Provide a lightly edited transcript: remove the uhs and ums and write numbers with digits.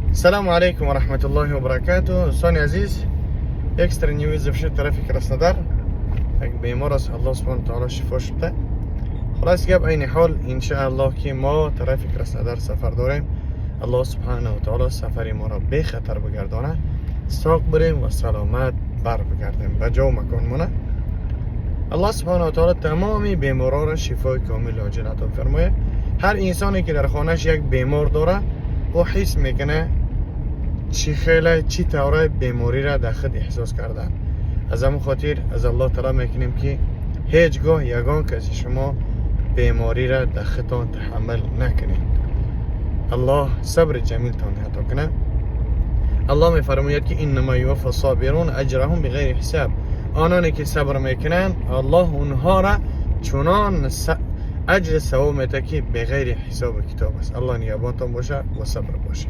السلام علیکم و رحمت الله و برکاته. دوستان عزیز، اکسترا نیوز بشه ترافیک رسندر یک بیمار است، الله سبحانه و تعالی شفاش بده. خلاص گپ این حال ان شاء الله که ما ترافیک رسندر سفر داریم، الله سبحانه و تعالی سفر ما را به خطر بگردانه، ساق بریم و سلامت بر بگردیم به جا و مکان مونه. الله سبحانه و تعالی تمامی بیمارا را شفای کامل عاجل عطا فرمایه. هر انسانی که در خانهش یک بیمار داره او حس میکنه چی خیلی چی طوره بیماری را در خود احساس کردن. از همون خاطر از الله تعالی میکنیم که هیچگاه یگان کسی شما بیماری را در خودتان تحمل نکنید. الله صبر جمیل تان عطا کنه. الله میفرماید که انما یوفی الصابرون اجرهم بغیر حساب. آنانی که صبر میکنن الله اونها را چنان اجر ثواب میده که بغیر حساب و کتاب است. الله نگهبانتان باشه و صبر باشه.